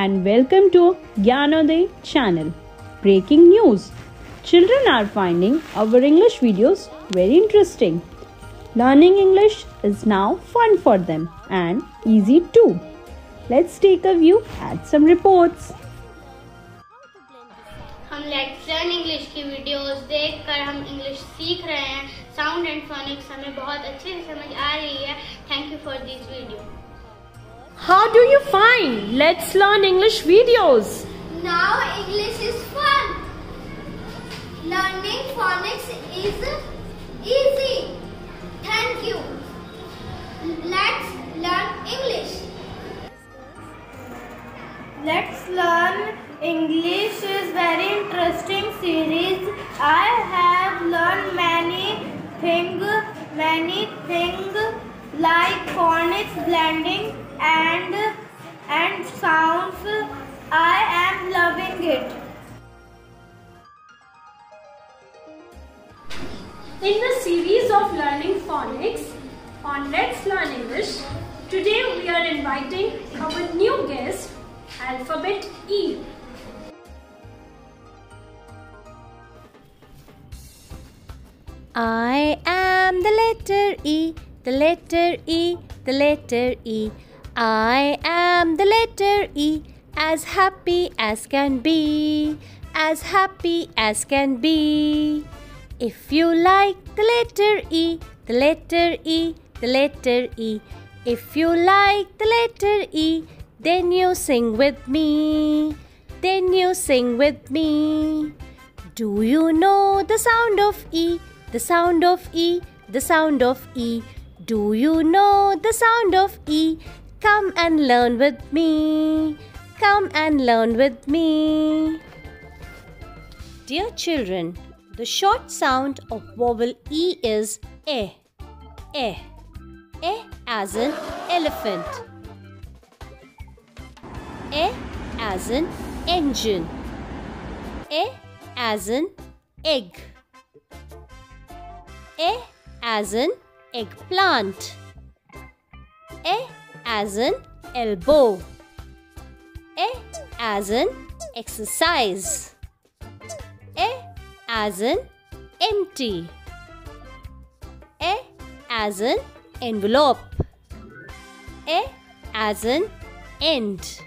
and welcome to Gyanoday channel. Breaking news. Children are finding our English videos very interesting. Learning English is now fun for them and easy too. Let's take a view at some reports. हम let's learn English की videos देखकर हम English सीख रहे हैं. Sound and phoenix हमें बहुत अच्छे से समझ आ रही है. Thank you for this video. How do you find Let's Learn English videos? Now English is fun. Learning phonics is easy. Thank you. Let's learn English. Let's Learn English is very interesting series. I have learned many things like phonics, blending and sounds. I am loving it. In the series of learning phonics on Let's Learn English, today we are inviting our new guest, Alphabet E. I am the letter E, the letter E, the letter E. I am the letter E, as happy as can be, as happy as can be. If you like the letter E, the letter E, the letter E. If you like the letter E, then you sing with me, then you sing with me. Do you know the sound of E? The sound of E, the sound of E. Do you know the sound of E? Come and learn with me. Come and learn with me. Dear children, the short sound of vowel E is E. E. E as in elephant. E as in engine. E as in egg. E as in eggplant. E as in elbow. E as in exercise. E as in empty. E as in envelope. E as in end.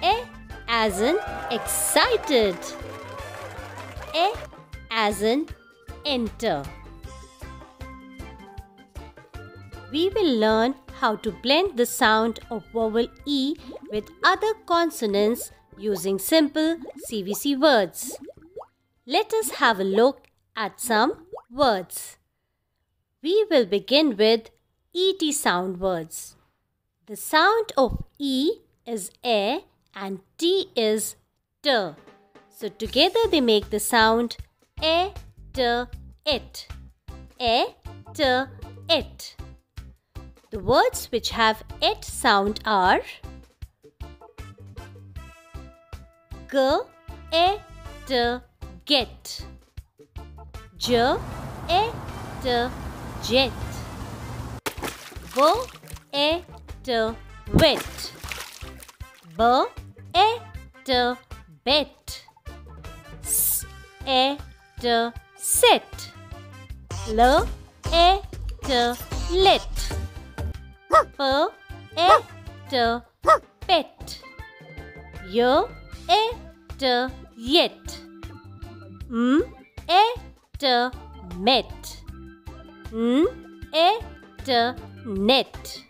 E as in excited. E as in enter. We will learn how to blend the sound of vowel E with other consonants using simple CVC words. Let us have a look at some words. We will begin with ET sound words. The sound of E is A and T is T. So together they make the sound A, T, it. A, T, it. The words which have it sound are G, A, T, get. J, A, T, jet. V, A, T, wet. B, A, T, bet. S, A, T, set. L, A, T, let. P, A, T, pet. Y, A, T, yet. M, A, T, met. N, A, T, net.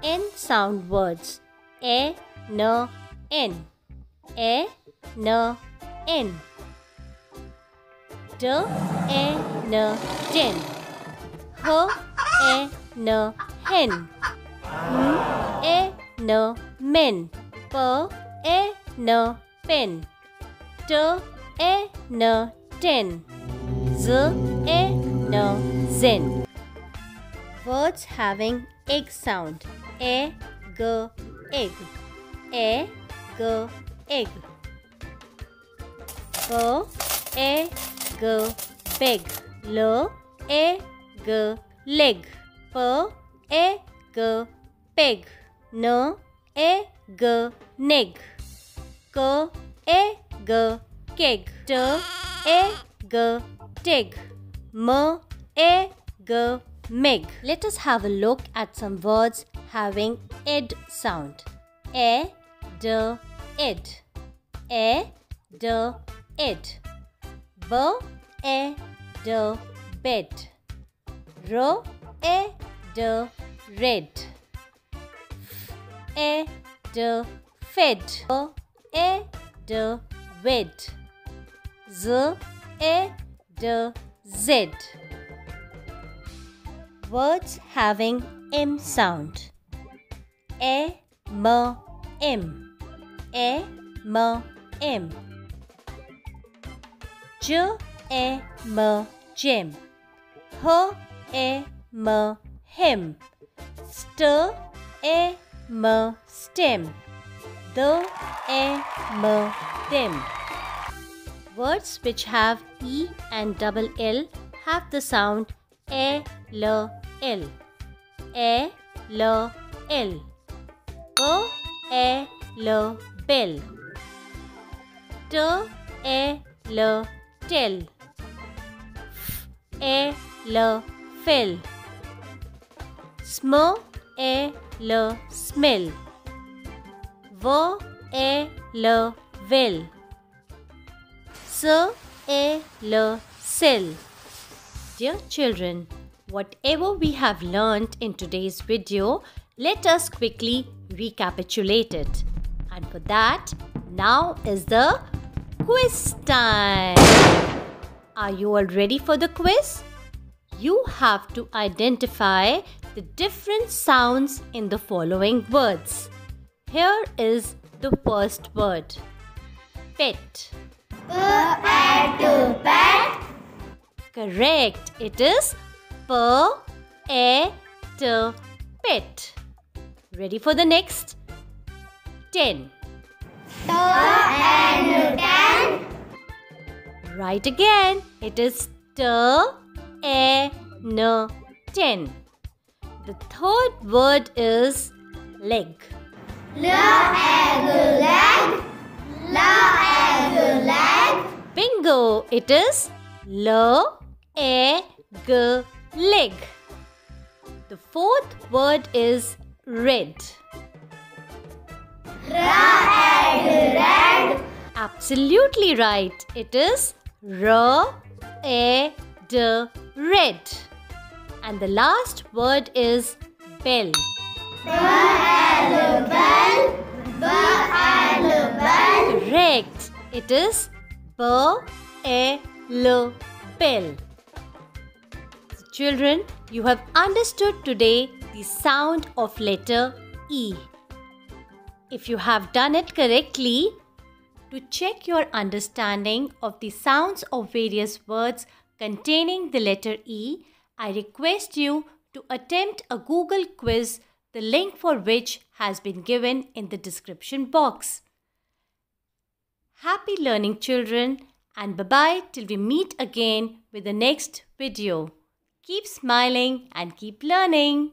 N sound words. A, N, N. A, N, N. D, A, N, den. H, A, N, hen. M, A, N, men. P, A, N, pen. T, A, N, ten. Z, A, N, zen. Words having egg sound. A, G, egg. A, G, egg. B, A, G, beg. L, A, G, leg. P, A, G, peg. N A G nig. K A G keg. T A G tig. M A G mig. Let us have a look at some words having ed sound. A D ed. A D ed. B A D bed. R A D red. F A D fed. A D wed. Z A D z. Words having M sound. A M M. A M M. J A M gem. H A M him. St A M stem. D A M them. Words which have E and double L have the sound A L L. A L L. B A L bell. T A L tell. F A L fell. Sm A L smell. V A L well. S A L cell. Dear children, whatever we have learnt in today's video, let us quickly recapitulate it. And for that, now is the quiz time. Are you all ready for the quiz? You have to identify the different sounds in the following words. Here is the first word. Pet. Pet. Correct. It is P-A-T, pet. Ready for the next? 10. Ten. Right again. It is T-A-N, 10. The third word is leg. Leg. Bingo! It is L-A-G, leg. The fourth word is red. Red. Absolutely right. It is R-A-D, red. And the last word is bell. Bell. Correct. It is B-A-L, bell. So children, you have understood today the sound of letter E. If you have done it correctly, to check your understanding of the sounds of various words containing the letter E, I request you to attempt a Google quiz, the link for which has been given in the description box. Happy learning, children, and bye-bye till we meet again with the next video. Keep smiling and keep learning.